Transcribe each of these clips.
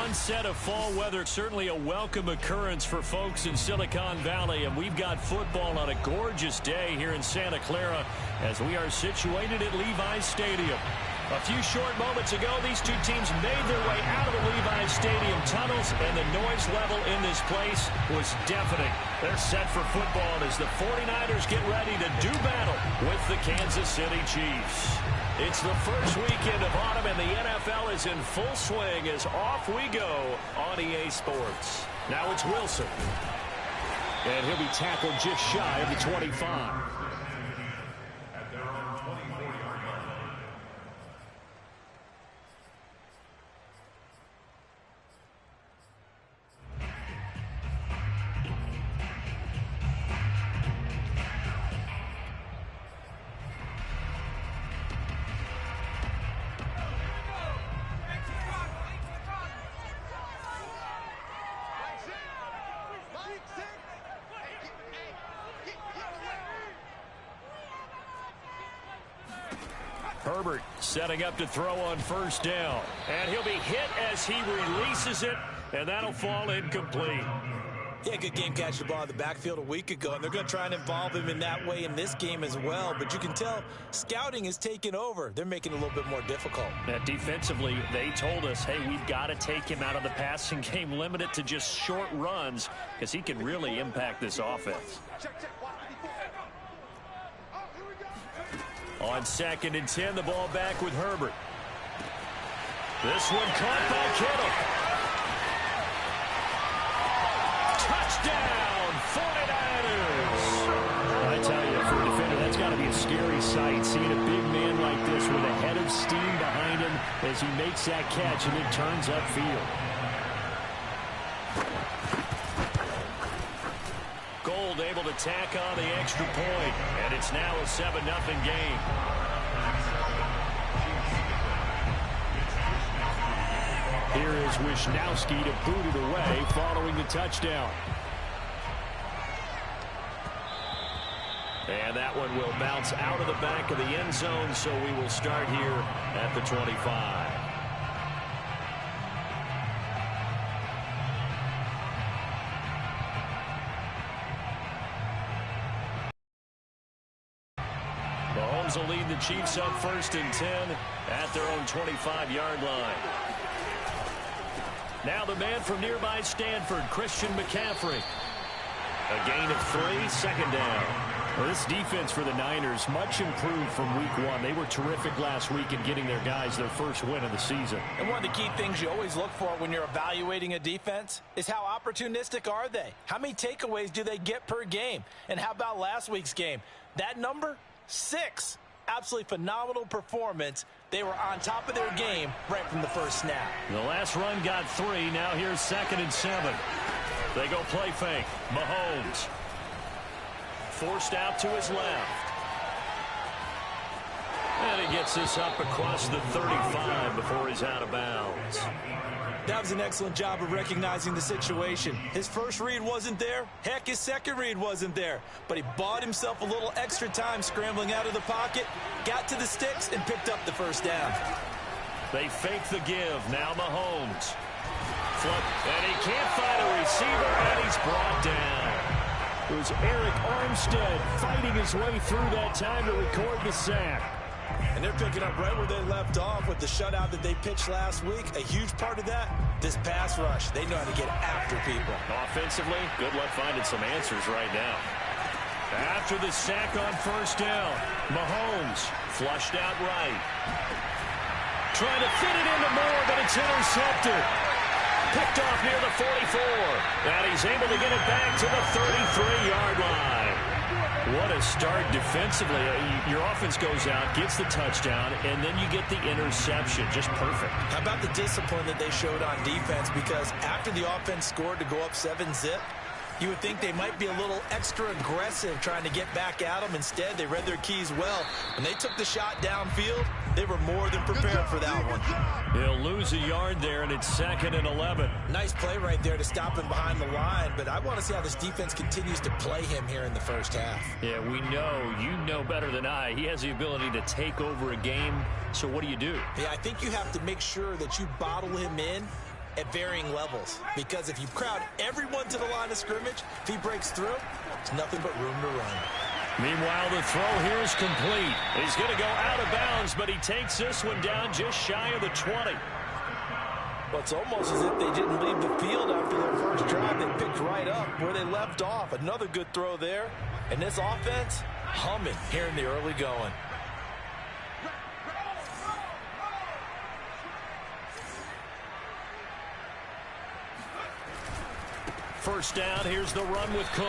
onset of fall weather, certainly a welcome occurrence for folks in Silicon Valley, and we've got football on a gorgeous day here in Santa Clara as we are situated at Levi's Stadium. A few short moments ago, these two teams made their way out of the Levi's Stadium tunnels, and the noise level in this place was deafening. They're set for football as the 49ers get ready to do battle with the Kansas City Chiefs. It's the first weekend of autumn, and the NFL is in full swing as off we go on EA Sports. Now it's Wilson. And he'll be tackled just shy of the 25. Herbert setting up to throw on first down. And he'll be hit as he releases it, and that'll fall incomplete. Yeah, good game catching the ball in the backfield a week ago, and they're going to try and involve him in that way in this game as well. But you can tell scouting is taking over. They're making it a little bit more difficult. Defensively, they told us, hey, we've got to take him out of the passing game, limit it to just short runs, because he can really impact this offense. On 2nd and 10, the ball back with Herbert. This one caught by Kittle. Touchdown, 49ers! I tell you, for a defender, that's got to be a scary sight, seeing a big man like this with a head of steam behind him as he makes that catch and it turns upfield. Gold able to tack on the extra point, and it's now a 7-0 game. Here is Wisnowski to boot it away following the touchdown. And that one will bounce out of the back of the end zone, so we will start here at the 25. Mahomes will lead the Chiefs up 1st and 10 at their own 25-yard line. Now the man from nearby Stanford, Christian McCaffrey. A gain of 3, 2nd down. Well, this defense for the Niners, much improved from week 1. They were terrific last week in getting their guys their first win of the season. And one of the key things you always look for when you're evaluating a defense is how opportunistic are they? How many takeaways do they get per game? And how about last week's game? That number? 6. Absolutely phenomenal performance. They were on top of their game right from the first snap. The last run got 3. Now here's 2nd and 7. They go play fake. Mahomes forced out to his left. And he gets this up across the 35 before he's out of bounds. That was an excellent job of recognizing the situation. His first read wasn't there. Heck, his second read wasn't there. But he bought himself a little extra time scrambling out of the pocket, got to the sticks, and picked up the first down. They fake the give. Now Mahomes. Flip, and he can't find a receiver, and he's brought down. It was Eric Armstead fighting his way through that time to record the sack. And they're picking up right where they left off with the shutout that they pitched last week. A huge part of that, this pass rush. They know how to get after people. Offensively, good luck finding some answers right now. After the sack on first down, Mahomes flushed out right. Trying to fit it into Moore, but it's intercepted. Picked off near the 44. And he's able to get it back to the 33-yard line. What a start defensively. Your offense goes out, gets the touchdown, and then you get the interception. Just perfect. How about the discipline that they showed on defense? Because after the offense scored to go up 7-zip, you would think they might be a little extra aggressive trying to get back at them. Instead, they read their keys well. When they took the shot downfield, they were more than prepared for that one. He'll lose a yard there, and it's 2nd and 11. Nice play right there to stop him behind the line, but I want to see how this defense continues to play him here in the first half. Yeah, we know. You know better than I. He has the ability to take over a game, so what do you do? Yeah, I think you have to make sure that you bottle him in at varying levels. Because if you crowd everyone to the line of scrimmage, if he breaks through, it's nothing but room to run. Meanwhile, the throw here is complete. He's going to go out of bounds, but he takes this one down just shy of the 20. Well, it's almost as if they didn't leave the field after their first drive. They picked right up where they left off. Another good throw there. And this offense, humming here in the early going. First down, here's the run with Cook.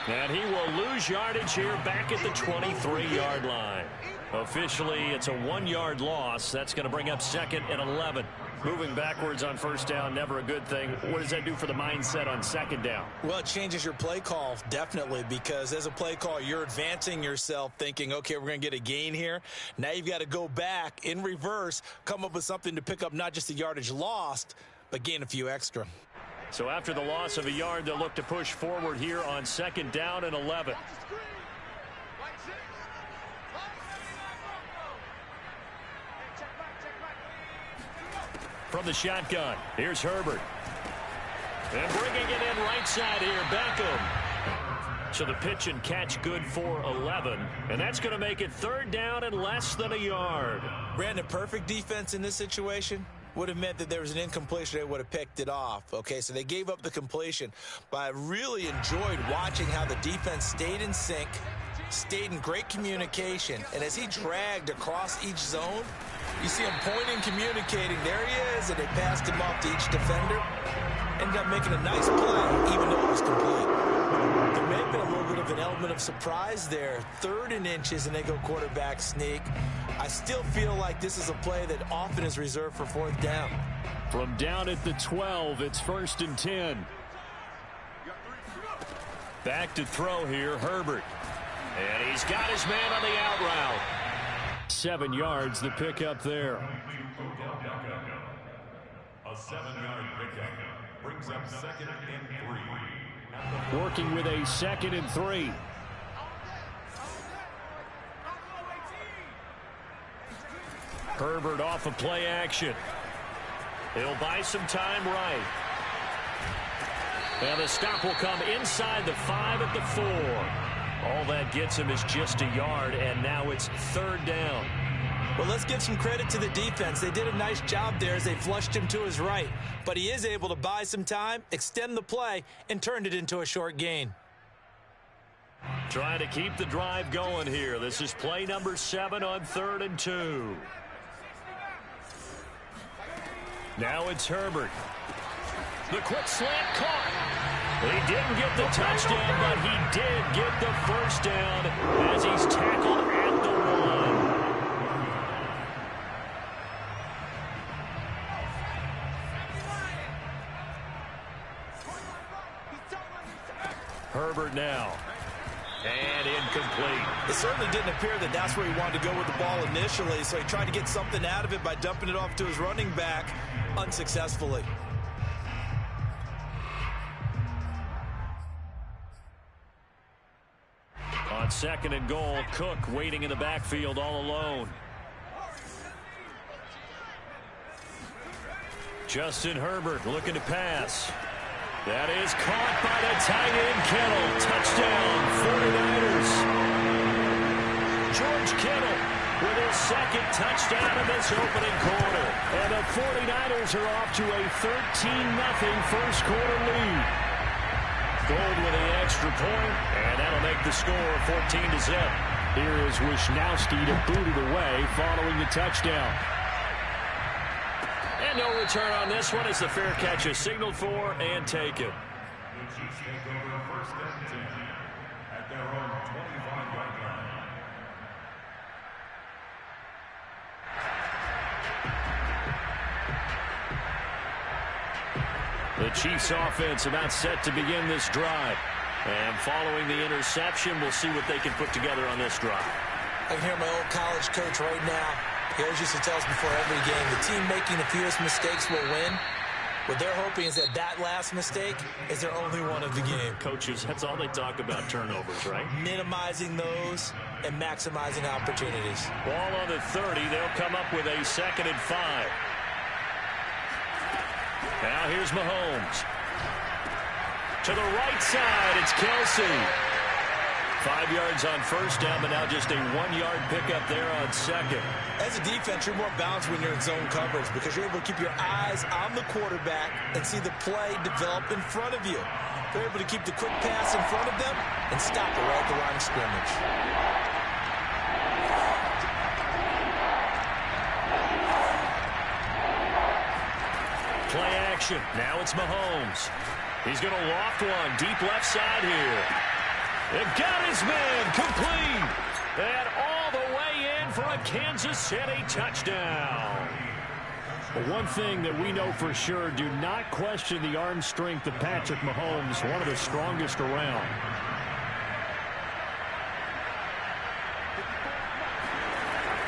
And he will lose yardage here back at the 23-yard line. Officially, it's a 1-yard loss. That's going to bring up 2nd and 11. Moving backwards on first down, never a good thing. What does that do for the mindset on 2nd down? Well, it changes your play call, definitely, because as a play call, you're advancing yourself thinking, okay, we're going to get a gain here. Now you've got to go back in reverse, come up with something to pick up not just the yardage lost, but gain a few extra. So after the loss of a yard, they'll look to push forward here on 2nd down and 11. From the shotgun, here's Herbert. And bringing it in right side here, Beckham. So the pitch and catch good for 11. And that's going to make it 3rd down and less than a yard. Brandon, perfect defense in this situation would have meant that there was an incompletion. They would have picked it off. Okay, so they gave up the completion. But I really enjoyed watching how the defense stayed in sync, stayed in great communication. And as he dragged across each zone, you see him pointing, communicating. There he is, and they passed him off to each defender. Ended up making a nice play, even though it was complete. There may have been a little bit of an element of surprise there. 3rd and inches, and they go quarterback sneak. I still feel like this is a play that often is reserved for 4th down. From down at the 12, it's 1st and 10. Back to throw here, Herbert. And he's got his man on the out route. 7 yards, the pickup there. A 7-yard pickup brings up 2nd and 3. Working with a 2nd and 3. Herbert off of play action. He'll buy some time right. And the stop will come inside the 5 at the 4. All that gets him is just a yard, and now it's 3rd down. Well, let's give some credit to the defense. They did a nice job there as they flushed him to his right. But he is able to buy some time, extend the play, and turned it into a short gain. Trying to keep the drive going here. This is play number 7 on 3rd and 2. Now it's Herbert. The quick slant caught. He didn't get the touchdown, but he did get the first down as he's tackled at the 1. Herbert now. And incomplete. It certainly didn't appear that that's where he wanted to go with the ball initially, so he tried to get something out of it by dumping it off to his running back unsuccessfully. On 2nd and goal, Cook waiting in the backfield all alone. Justin Herbert looking to pass. That is caught by the tight end, Kittle. Touchdown, 49ers. George Kittle with his 2nd touchdown in this opening quarter. And the 49ers are off to a 13-0 first quarter lead. Gold with the extra point, and that'll make the score 14-0. Here is Wisnowski to boot it away following the touchdown. And no return on this one as the fair catch is signaled for and taken. The Chiefs take over 1st and 10 at their own 25-yard line. The Chiefs offense about set to begin this drive. And following the interception, we'll see what they can put together on this drive. I can hear my old college coach right now. He always used to tell us before every game, the team making the fewest mistakes will win. What they're hoping is that that last mistake is their only one of the game. Coaches, that's all they talk about, turnovers, right? Minimizing those and maximizing opportunities. Ball on the 30. They'll come up with a 2nd and 5. Now here's Mahomes. To the right side, it's Kelsey. 5 yards on first down, but now just a 1-yard pickup there on second. As a defense, you're more balanced when you're in zone coverage because you're able to keep your eyes on the quarterback and see the play develop in front of you. They're able to keep the quick pass in front of them and stop it right at the line of scrimmage. Play action. Now it's Mahomes. He's going to loft one deep left side here. They've got his man complete. And all the way in for a Kansas City touchdown. But one thing that we know for sure, do not question the arm strength of Patrick Mahomes, one of the strongest around.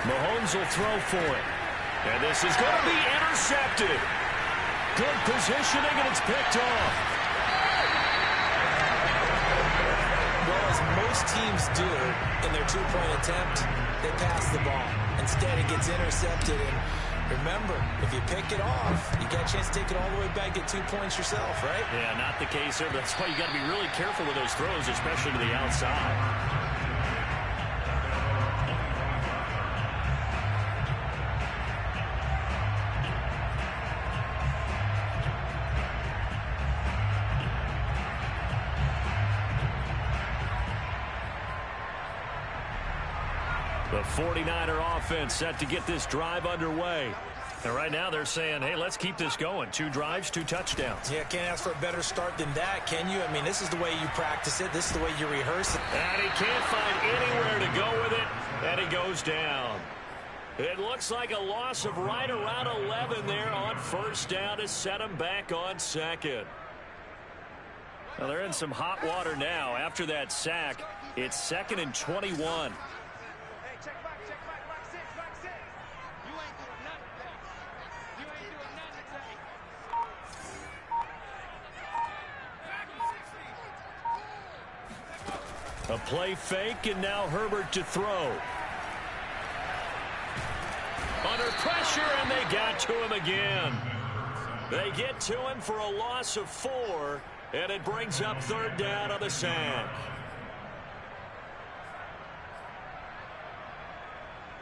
Mahomes will throw for it. And this is going to be intercepted. Good positioning, and it's picked off. Well, as most teams do in their two-point attempt, they pass the ball. Instead, it gets intercepted. And remember, if you pick it off, you got a chance to take it all the way back, get 2 points yourself, right? Yeah, not the case here. That's why you got to be really careful with those throws, especially to the outside. The 49er offense set to get this drive underway. And right now they're saying, hey, let's keep this going. 2 drives, 2 touchdowns. Yeah, can't ask for a better start than that, can you? I mean, this is the way you practice it. This is the way you rehearse it. And he can't find anywhere to go with it, and he goes down. It looks like a loss of right around 11 there on first down to set him back on second. Well, they're in some hot water now. After that sack, it's 2nd and 21. A play fake, and now Herbert to throw. Under pressure, and they got to him again. They get to him for a loss of 4, and it brings up 3rd down on the sack.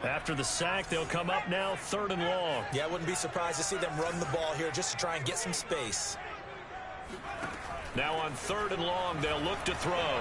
After the sack, they'll come up now 3rd and long. Yeah, I wouldn't be surprised to see them run the ball here just to try and get some space. Now on 3rd and long, they'll look to throw.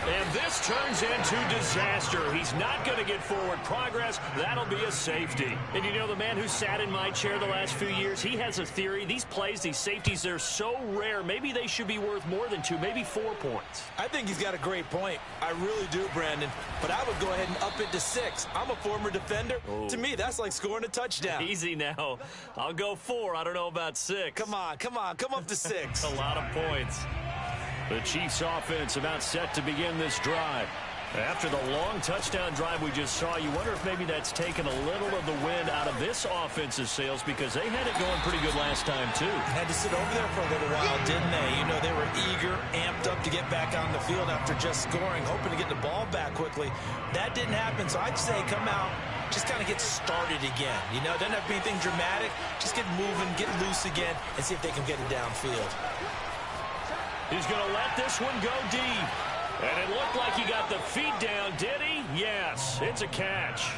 And this turns into disaster. He's not going to get forward progress. That'll be a safety. And you know, the man who sat in my chair the last few years, he has a theory. These plays, these safeties, they're so rare. Maybe they should be worth more than 2, maybe 4 points. I think he's got a great point. I really do, Brandon. But I would go ahead and up it to 6. I'm a former defender. Oh. To me, that's like scoring a touchdown. Easy now. I'll go 4. I don't know about 6. Come on. Come up to 6. A lot of points. The Chiefs offense about set to begin this drive. After the long touchdown drive we just saw, you wonder if maybe that's taken a little of the wind out of this offensive sails because they had it going pretty good last time too. Had to sit over there for a little while, didn't they? You know, they were eager, amped up to get back on the field after just scoring, hoping to get the ball back quickly. That didn't happen, so I'd say come out, just kind of get started again. You know, doesn't have to be anything dramatic. Just get moving, get loose again, and see if they can get it downfield. He's going to let this one go deep. And it looked like he got the feet down, did he? Yes, it's a catch.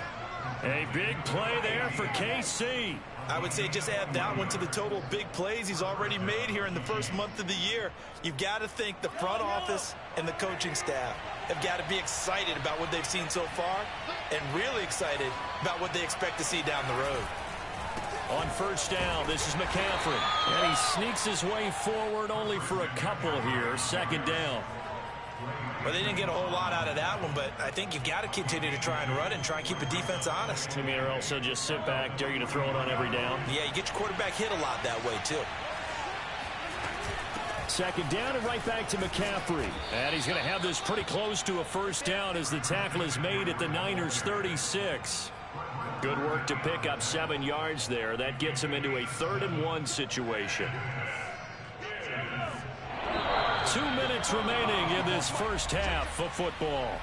A big play there for KC. I would say just add that one to the total big plays he's already made here in the first month of the year. You've got to think the front office and the coaching staff have got to be excited about what they've seen so far and really excited about what they expect to see down the road. On first down, this is McCaffrey. And he sneaks his way forward only for a couple here. 2nd down. Well, they didn't get a whole lot out of that one, but I think you've got to continue to try and run and try and keep the defense honest. You mean, or also just sit back, dare you to throw it on every down? Yeah, you get your quarterback hit a lot that way, too. 2nd down and right back to McCaffrey. And he's going to have this pretty close to a first down as the tackle is made at the Niners' 36. Good work to pick up 7 yards there. That gets him into a 3rd and 1 situation. 2 minutes remaining in this first half of football.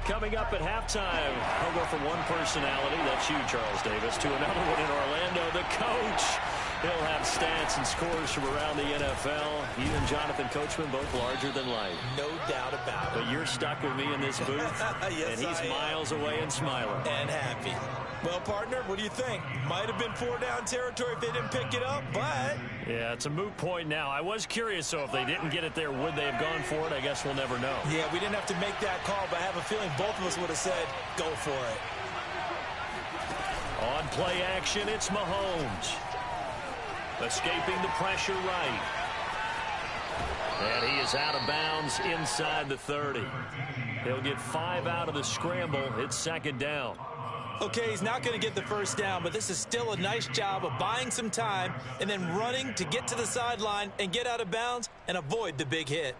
coming up at halftime. I'll go from one personality, that's you, Charles Davis, to another one in Orlando. The coach. He'll have stats and scores from around the NFL. You and Jonathan Coachman both larger than life. No doubt about it. But you're stuck with me in this booth, yes, and he's miles away and smiling. And happy. Well, partner, what do you think? Might have been 4-down territory if they didn't pick it up, but... Yeah, it's a moot point now. I was curious, so if they didn't get it there, would they have gone for it? I guess we'll never know. Yeah, we didn't have to make that call, but I have a feeling both of us would have said, go for it. On play action, it's Mahomes. Escaping the pressure right. And he is out of bounds inside the 30. He'll get 5 out of the scramble. It's second down. Okay, he's not going to get the first down, but this is still a nice job of buying some time and then running to get to the sideline and get out of bounds and avoid the big hit.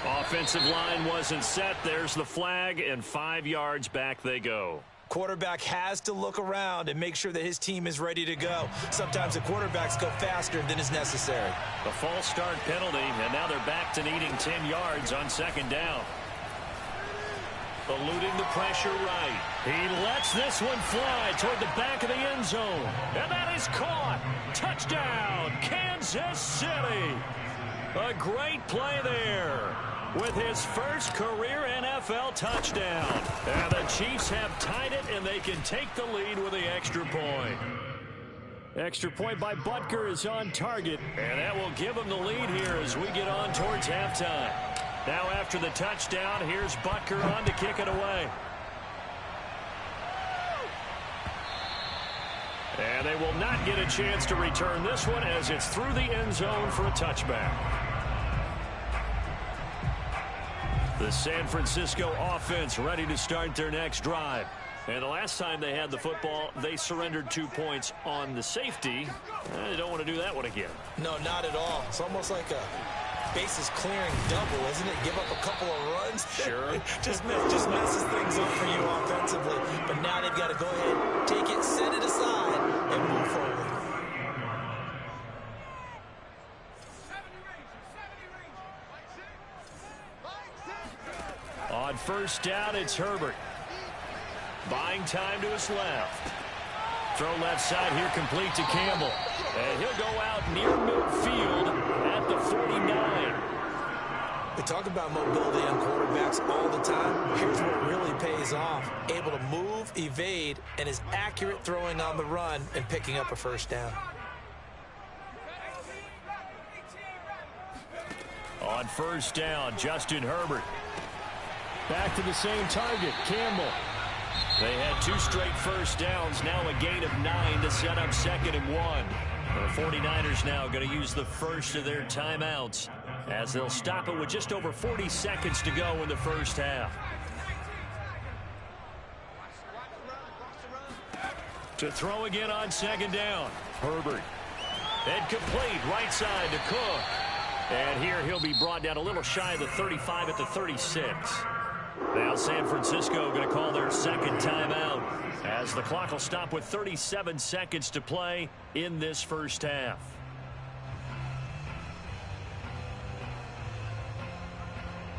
Offensive line wasn't set. There's the flag, and 5 yards back they go. Quarterback has to look around and make sure that his team is ready to go. Sometimes the quarterbacks go faster than is necessary. A false start penalty, and now they're back to needing 10 yards on second down. Eluding the pressure right. He lets this one fly toward the back of the end zone. And that is caught. Touchdown, Kansas City. A great play there with his first career NFL touchdown. And the Chiefs have tied it, and they can take the lead with the extra point. Extra point by Butker is on target, and that will give them the lead here as we get on towards halftime. Now after the touchdown, here's Butker on to kick it away. And they will not get a chance to return this one as it's through the end zone for a touchback. The San Francisco offense ready to start their next drive. And the last time they had the football, they surrendered 2 points on the safety. They don't want to do that one again. No, not at all. It's almost like a bases clearing double, isn't it? Give up a couple of runs. Sure. just messes things up for you offensively. But now they've got to go ahead, take it, set it aside, and move forward. On first down, it's Herbert. Buying time to his left. Throw left side here complete to Campbell. And he'll go out near midfield at the 49. We talk about mobility on quarterbacks all the time. Here's what really pays off. Able to move, evade, and is accurate throwing on the run and picking up a first down. On first down, Justin Herbert. Back to the same target, Campbell. They had 2 straight first downs, now a gain of 9 to set up 2nd and 1. The 49ers now going to use the first of their timeouts as they'll stop it with just over 40 seconds to go in the first half. To throw again on 2nd down, Herbert. And complete, right side to Cook. And here he'll be brought down a little shy of the 35 at the 36. Now San Francisco going to call their 2nd timeout as the clock will stop with 37 seconds to play in this first half.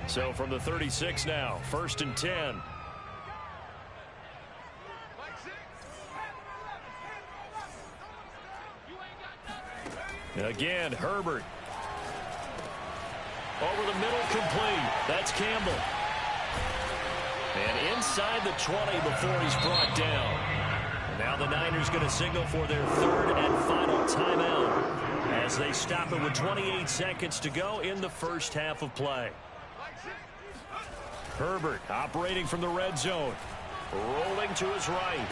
So from the 36 now, 1st and 10. Again, Herbert. Over the middle, complete. That's Campbell. And inside the 20 before he's brought down. And now the Niners going to signal for their 3rd and final timeout as they stop it with 28 seconds to go in the first half of play. Herbert operating from the red zone. Rolling to his right.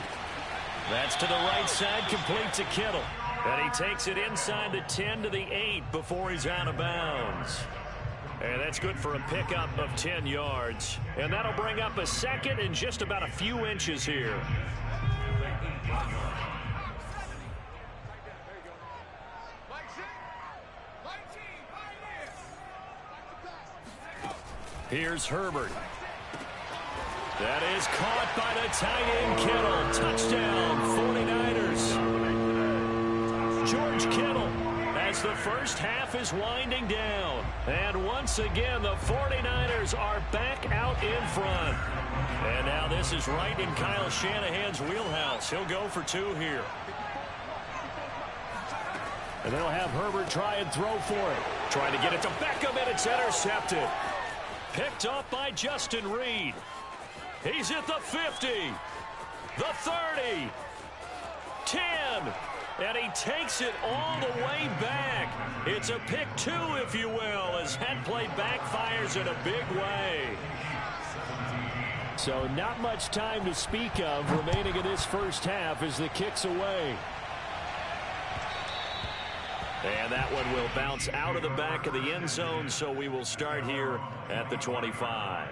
That's to the right side, complete to Kittle. And he takes it inside the 10 to the 8 before he's out of bounds. And that's good for a pickup of 10 yards. And that'll bring up a 2nd and just about a few inches here. Here's Herbert. That is caught by the tight end Kittle. Touchdown, 49ers. George Kittle, as the first half is winding down. And once again, the 49ers are back out in front. And now this is right in Kyle Shanahan's wheelhouse. He'll go for 2 here. And they'll have Herbert try and throw for it. Trying to get it to Beckham, and it's intercepted. Picked up by Justin Reed. He's at the 50, the 30, 10, and he takes it all the way back. It's a pick 2, if you will, as that play backfires in a big way. So not much time to speak of remaining in this first half as the kick's away. And that one will bounce out of the back of the end zone, so we will start here at the 25.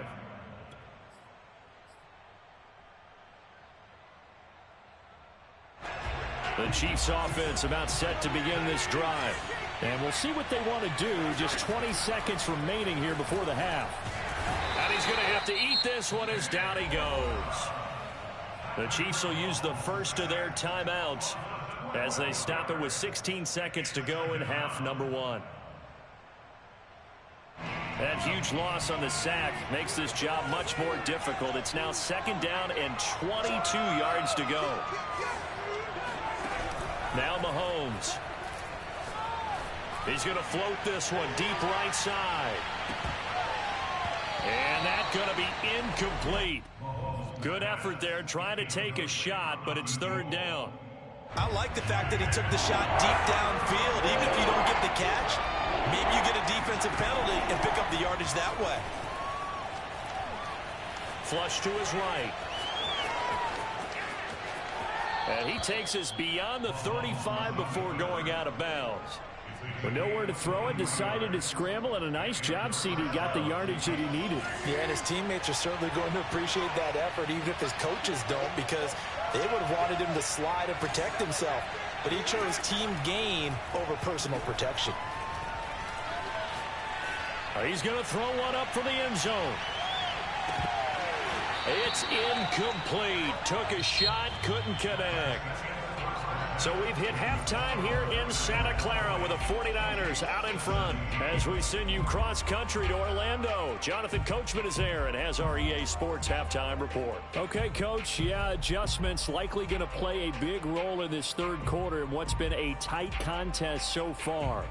The Chiefs offense about set to begin this drive. And we'll see what they want to do. Just 20 seconds remaining here before the half. And he's going to have to eat this one as down he goes. The Chiefs will use the first of their timeouts as they stop it with 16 seconds to go in half number 1. That huge loss on the sack makes this job much more difficult. It's now 2nd down and 22 yards to go. Now Mahomes. He's going to float this one deep right side. And that's going to be incomplete. Good effort there trying to take a shot, but it's 3rd down. I like the fact that he took the shot deep downfield. Even if you don't get the catch, maybe you get a defensive penalty and pick up the yardage that way. Flush to his right. And he takes us beyond the 35 before going out of bounds. With nowhere to throw it, decided to scramble, and a nice job, CD. Got the yardage that he needed. Yeah, and his teammates are certainly going to appreciate that effort, even if his coaches don't, because they would have wanted him to slide and protect himself. But he chose team gain over personal protection. He's going to throw one up for the end zone. It's incomplete. Took a shot, couldn't connect. So we've hit halftime here in Santa Clara with the 49ers out in front. As we send you cross-country to Orlando, Jonathan Coachman is there and has our EA Sports halftime report. Okay, Coach, yeah, adjustments likely going to play a big role in this 3rd quarter in what's been a tight contest so far.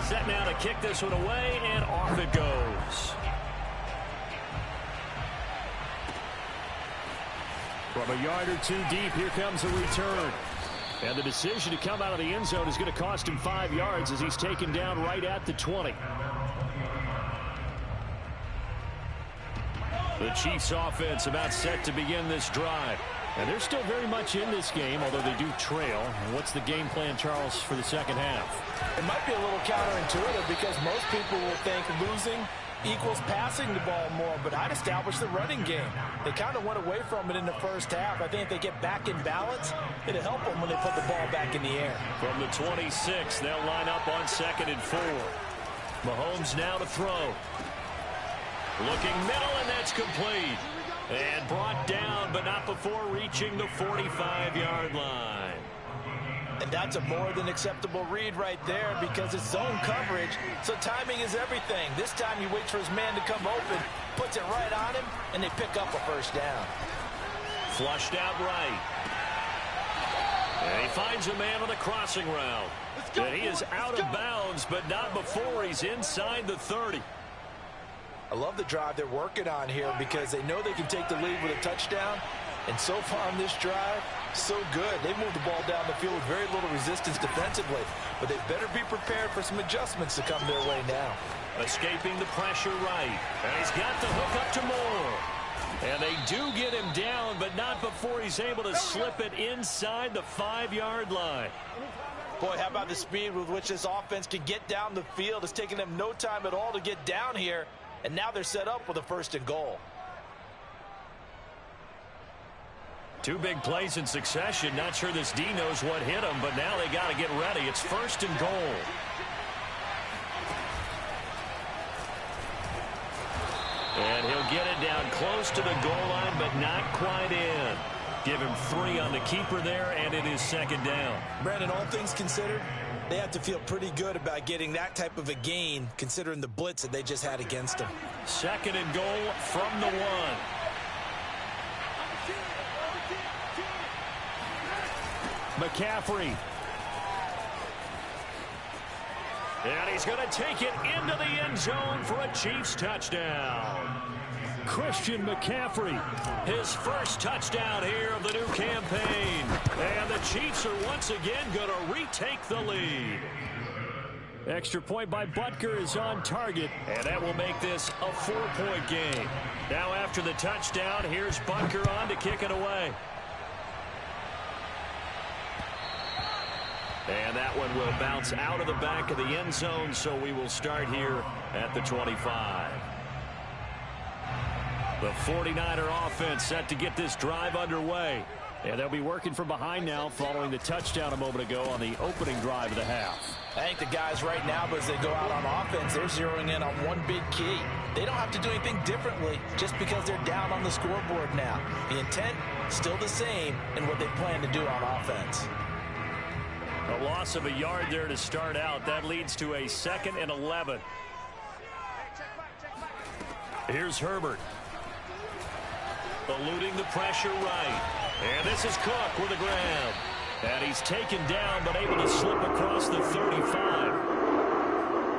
Set now to kick this one away, and off it goes. From a yard or 2 deep, here comes a return. And the decision to come out of the end zone is going to cost him 5 yards as he's taken down right at the 20. The Chiefs offense about set to begin this drive. And they're still very much in this game, although they do trail. And what's the game plan, Charles, for the second half? It might be a little counterintuitive because most people will think losing equals passing the ball more, but I'd establish the running game. They kind of went away from it in the first half. I think if they get back in balance, it'll help them when they put the ball back in the air. From the 26, they'll line up on 2nd and 4. Mahomes now to throw. Looking middle, and that's complete. And brought down, but not before reaching the 45-yard line. And that's a more than acceptable read right there because it's zone coverage, so timing is everything. This time he waits for his man to come open, puts it right on him, and they pick up a 1st down. Flushed out right. And he finds a man on the crossing route. And he is out of bounds, but not before he's inside the 30. I love the drive they're working on here because they know they can take the lead with a touchdown. And so far on this drive, so good. They moved the ball down the field with very little resistance defensively. But they better be prepared for some adjustments to come their way now. Escaping the pressure right. And he's got the hook up to Moore. And they do get him down, but not before he's able to slip it inside the 5-yard line. Boy, how about the speed with which this offense can get down the field? It's taken them no time at all to get down here. And now they're set up with a 1st and goal. Two big plays in succession. Not sure this D knows what hit him, but now they got to get ready. It's 1st and goal. And he'll get it down close to the goal line, but not quite in. Give him 3 on the keeper there, and it is 2nd down. Brandon, all things considered, they have to feel pretty good about getting that type of a gain, considering the blitz that they just had against them. 2nd and goal from the 1. McCaffrey. And he's going to take it into the end zone for a Chiefs touchdown. Christian McCaffrey, his first touchdown here of the new campaign. And the Chiefs are once again going to retake the lead. Extra point by Butker is on target, and that will make this a 4-point game. Now after the touchdown, here's Butker on to kick it away. And that one will bounce out of the back of the end zone, so we will start here at the 25. The 49er offense set to get this drive underway. And they'll be working from behind now following the touchdown a moment ago on the opening drive of the half. I think the guys right now, as they go out on offense, they're zeroing in on one big key. They don't have to do anything differently just because they're down on the scoreboard now. The intent still the same in what they plan to do on offense. A loss of a yard there to start out. That leads to a 2nd and 11. Here's Herbert. Eluding the pressure right. And this is Cook with a grab. And he's taken down but able to slip across the 35.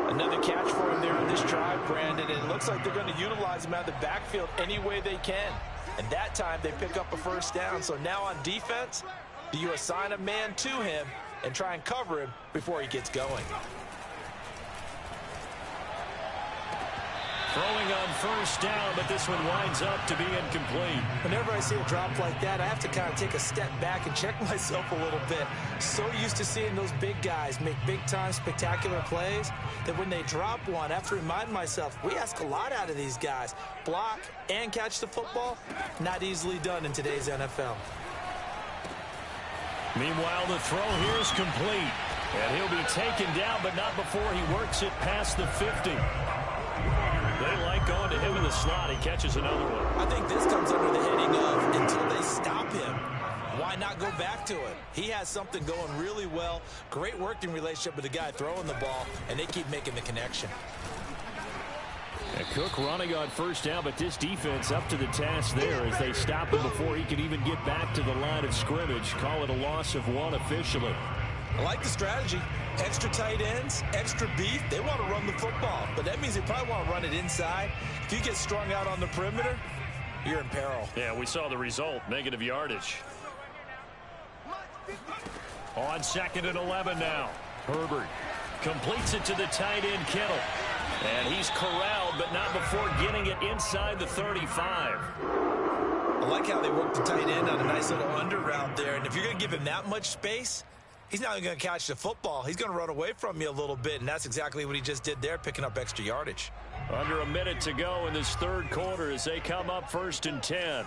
Another catch for him there on this drive, Brandon. And it looks like they're going to utilize him out of the backfield any way they can. And that time they pick up a 1st down. So now on defense, do you assign a man to him and try and cover him before he gets going? Throwing on 1st down, but this one winds up to be incomplete. Whenever I see a drop like that, I have to kind of take a step back and check myself a little bit. So used to seeing those big guys make big-time spectacular plays that when they drop one, I have to remind myself, we ask a lot out of these guys. Block and catch the football, not easily done in today's NFL. Meanwhile, the throw here is complete. And he'll be taken down, but not before he works it past the 50. They like going to him in the slot. He catches another one. I think this comes under the heading of until they stop him, why not go back to it? He has something going really well. Great working relationship with the guy throwing the ball, and they keep making the connection. And Cook running on 1st down, but this defense up to the task there as they stop him before he can even get back to the line of scrimmage. Call it a loss of 1 officially. I like the strategy. Extra tight ends, extra beef. They want to run the football, but that means they probably want to run it inside. If you get strung out on the perimeter, you're in peril. Yeah, we saw the result, negative yardage. On 2nd and 11 now. Herbert completes it to the tight end, Kittle. And he's corralled, but not before getting it inside the 35. I like how they work the tight end on a nice little under route there. And if you're going to give him that much space, he's not going to catch the football. He's going to run away from you a little bit, and that's exactly what he just did there, picking up extra yardage. Under a minute to go in this 3rd quarter as they come up 1st and 10.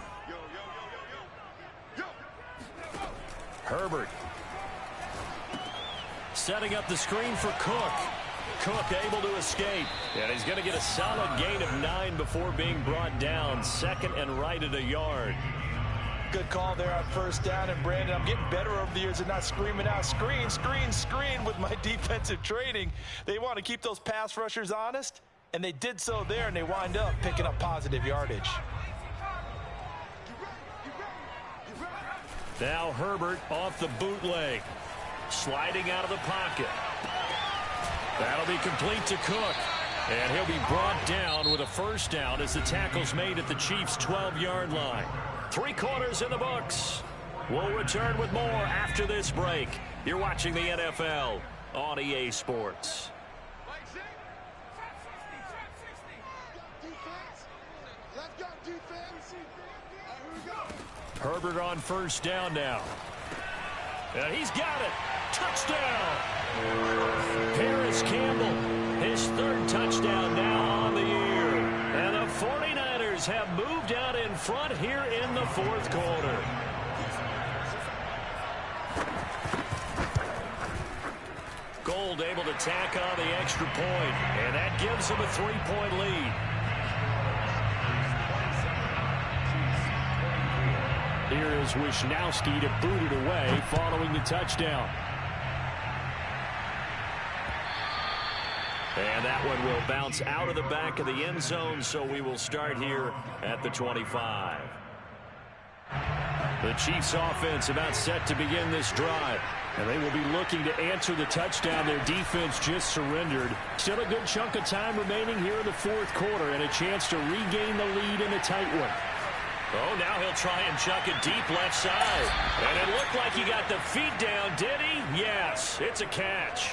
Herbert setting up the screen for Cook. Cook able to escape, and he's going to get a solid gain of 9 before being brought down. 2nd and right at a yard. Good call there on 1st down, and Brandon, I'm getting better over the years at not screaming out, screen, screen, screen with my defensive training. They want to keep those pass rushers honest, and they did so there, and they wind up picking up positive yardage. Now Herbert off the bootleg, sliding out of the pocket. That'll be complete to Cook, and he'll be brought down with a 1st down as the tackle's made at the Chiefs' 12-yard line. 3 quarters in the books. We'll return with more after this break. You're watching the NFL on EA Sports. Herbert on 1st down now. And he's got it. Touchdown. Paris Campbell, his 3rd touchdown now on the year. And the 49ers have moved out in front here in the 4th quarter. hold, able to tack on the extra point, and that gives them a 3-point lead. Here is Wisnowski to boot it away following the touchdown. And that one will bounce out of the back of the end zone, so we will start here at the 25. The Chiefs offense about set to begin this drive. And they will be looking to answer the touchdown their defense just surrendered. Still a good chunk of time remaining here in the fourth quarter and a chance to regain the lead in a tight one. Oh, now he'll try and chuck it deep left side. And it looked like he got the feet down, did he? Yes, it's a catch.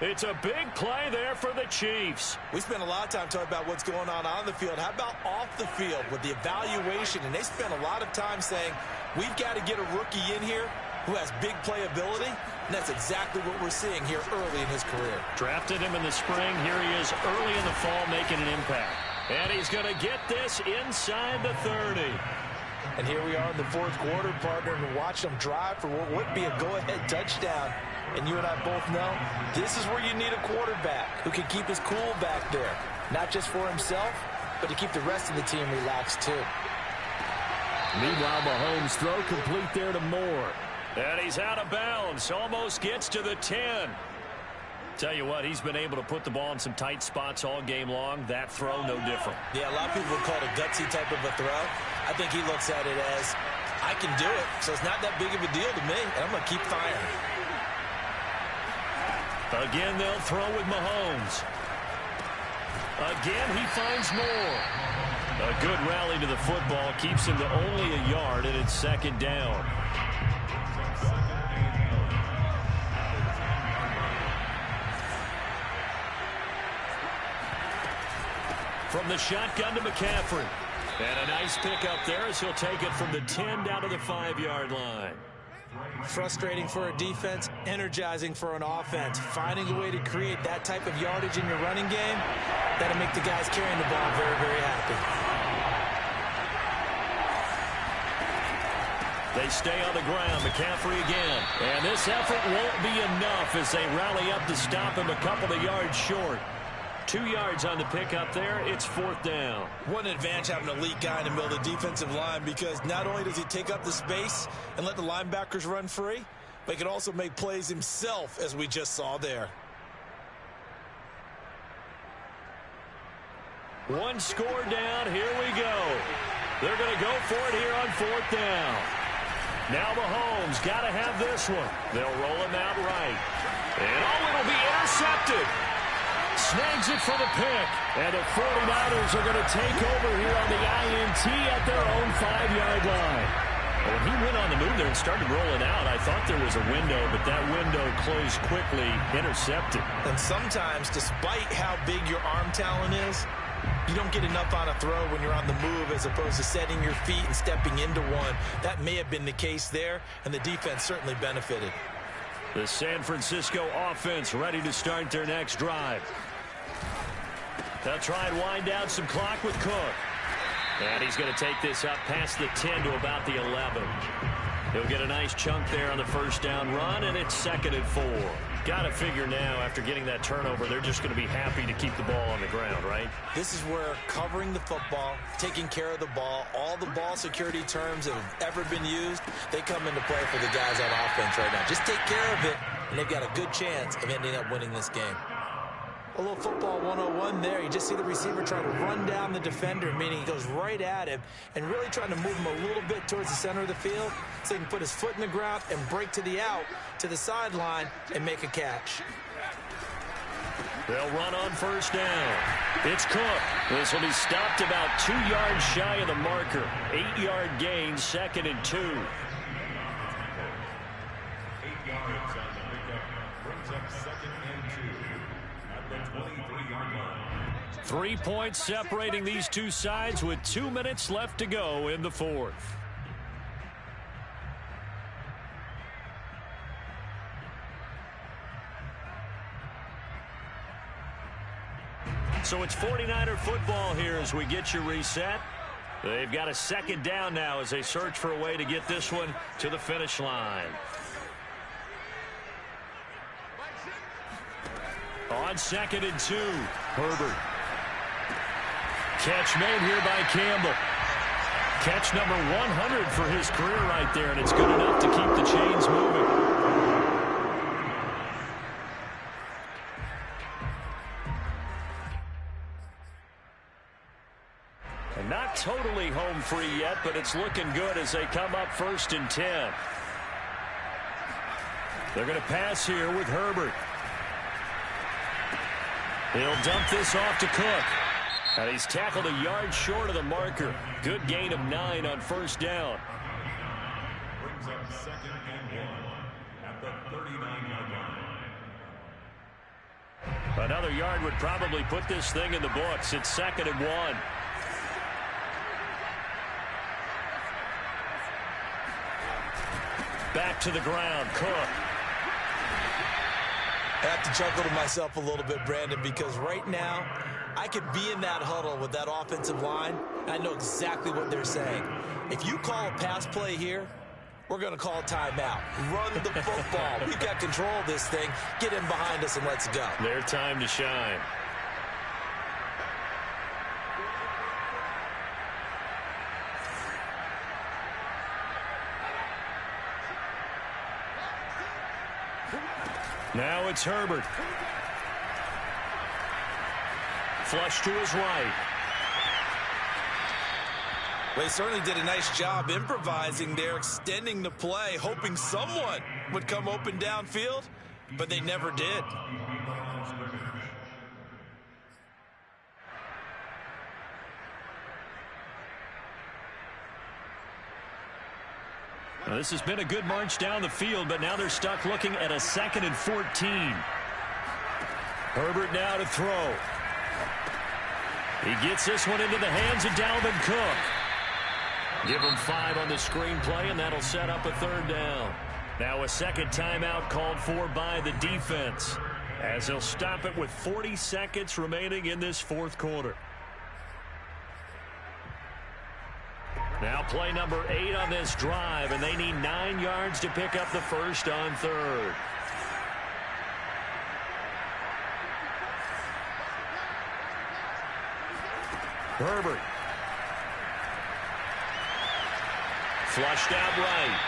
It's a big play there for the Chiefs. We spent a lot of time talking about what's going on the field. How about off the field with the evaluation? And they spent a lot of time saying, we've got to get a rookie in here who has big playability, and that's exactly what we're seeing here early in his career. Drafted him in the spring. Here he is early in the fall making an impact. And he's going to get this inside the 30. And here we are in the fourth quarter, partner, and watch them drive for what would be a go-ahead touchdown. And you and I both know this is where you need a quarterback who can keep his cool back there. Not just for himself, but to keep the rest of the team relaxed too. Meanwhile, Mahomes' throw complete there to Moore. And he's out of bounds. Almost gets to the 10. Tell you what, he's been able to put the ball in some tight spots all game long. That throw, no different. Yeah, a lot of people would call it a gutsy type of a throw. I think he looks at it as, I can do it, so it's not that big of a deal to me, and I'm going to keep firing. Again, they'll throw with Mahomes. Again, he finds Moore. A good rally to the football keeps him to only a yard, and it's second down. From the shotgun to McCaffrey. And a nice pickup there as he'll take it from the 10 down to the 5-yard line. Frustrating for a defense, energizing for an offense. Finding a way to create that type of yardage in your running game, that'll make the guys carrying the ball very, very happy. They stay on the ground. McCaffrey again. And this effort won't be enough as they rally up to stop him a couple of yards short. 2 yards on the pickup there. It's fourth down. What an advantage having an elite guy in the middle of the defensive line, because not only does he take up the space and let the linebackers run free, but he can also make plays himself, as we just saw there. One score down. Here we go. They're going to go for it here on fourth down. Now Mahomes got to have this one. They'll roll him out right. And it'll be intercepted. Snags it for the pick. And the 49ers are going to take over here on the INT at their own 5-yard line. When he went on the move there and started rolling out, I thought there was a window, but that window closed quickly, intercepted. And sometimes, despite how big your arm talent is, you don't get enough on a throw when you're on the move as opposed to setting your feet and stepping into one. That may have been the case there, and the defense certainly benefited. The San Francisco offense ready to start their next drive. They'll try and wind down some clock with Cook. And he's going to take this up past the 10 to about the 11. He'll get a nice chunk there on the first down run, and it's 2nd and 4. Got to figure now, after getting that turnover, they're just going to be happy to keep the ball on the ground, right? This is where covering the football, taking care of the ball, all the ball security terms that have ever been used, they come into play for the guys on offense right now. Just take care of it, and they've got a good chance of ending up winning this game. A little football 101 there. You just see the receiver trying to run down the defender, meaning he goes right at him and really trying to move him a little bit towards the center of the field so he can put his foot in the ground and break to the out, to the sideline, and make a catch. They'll run on first down. It's Cook. This will be stopped about 2 yards shy of the marker. 8-yard gain, 2nd and 2. 8 yards on the pickup brings up 2nd and 2 at the 23-yard line. 3 points separating these two sides with 2 minutes left to go in the fourth. So it's 49er football here as we get you reset. They've got a second down now as they search for a way to get this one to the finish line. on 2nd and 2. Herbert. Catch made here by Campbell. Catch number 100 for his career right there, and it's good enough to keep the chains moving. And not totally home free yet, but it's looking good as they come up 1st and 10. They're going to pass here with Herbert. He'll dump this off to Cook. And he's tackled a yard short of the marker. Good gain of 9 on 1st down. Brings up 2nd and 1 at the 39-yard line. Another yard would probably put this thing in the books. It's 2nd and 1. Back to the ground, Cook. I have to chuckle to myself a little bit, Brandon, because right now I could be in that huddle with that offensive line, and I know exactly what they're saying. If you call a pass play here, we're going to call a timeout. Run the football. We've got control of this thing. Get in behind us and let's go. Their time to shine. Now it's Herbert. Flush to his right. They certainly did a nice job improvising there, extending the play, hoping someone would come open downfield, but they never did. Now, this has been a good march down the field, but now they're stuck looking at a 2nd and 14. Herbert now to throw. He gets this one into the hands of Dalvin Cook. Give him 5 on the screenplay, and that'll set up a 3rd down. Now a 2nd timeout called for by the defense, as they'll stop it with 40 seconds remaining in this 4th quarter. Now play number 8 on this drive, and they need 9 yards to pick up the 1st on 3rd. Herbert. Flushed out right.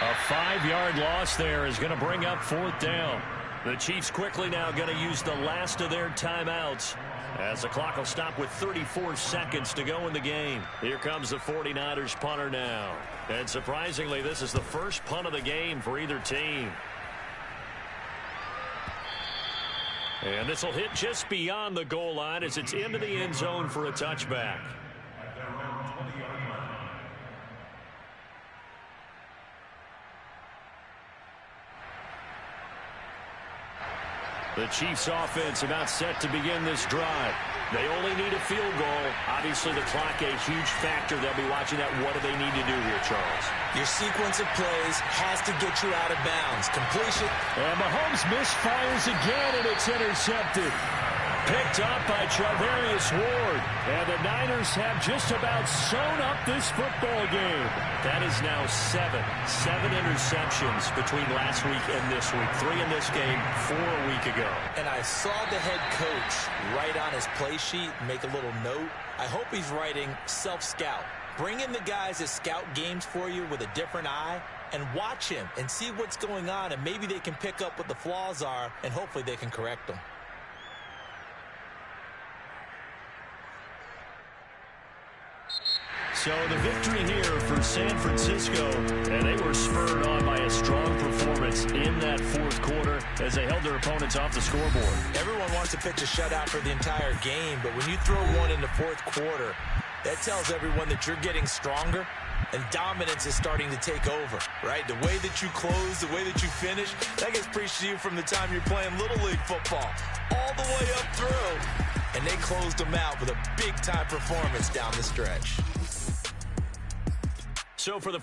A 5-yard loss there is going to bring up 4th down. The Chiefs quickly now going to use the last of their timeouts, as the clock will stop with 34 seconds to go in the game. Here comes the 49ers punter now. And surprisingly, this is the first punt of the game for either team. And this will hit just beyond the goal line as it's into the end zone for a touchback. The Chiefs offense about set to begin this drive. They only need a field goal. Obviously, the clock a huge factor. They'll be watching that. What do they need to do here, Charles? Your sequence of plays has to get you out of bounds. Completion. And Mahomes misfires again, and it's intercepted. Picked up by Charvarius Ward. And the Niners have just about sewn up this football game. That is now 7 interceptions between last week and this week. 3 in this game, 4 a week ago. And I saw the head coach write on his play sheet, make a little note. I hope he's writing self-scout. Bring in the guys that scout games for you with a different eye and watch him and see what's going on, and maybe they can pick up what the flaws are, and hopefully they can correct them. So the victory here for San Francisco, and they were spurred on by a strong performance in that 4th quarter as they held their opponents off the scoreboard. Everyone wants to pitch a shutout for the entire game, but when you throw one in the 4th quarter, that tells everyone that you're getting stronger and dominance is starting to take over, right? The way that you close, the way that you finish, that gets preached to you from the time you're playing Little League football all the way up through. And they closed them out with a big-time performance down the stretch. So for the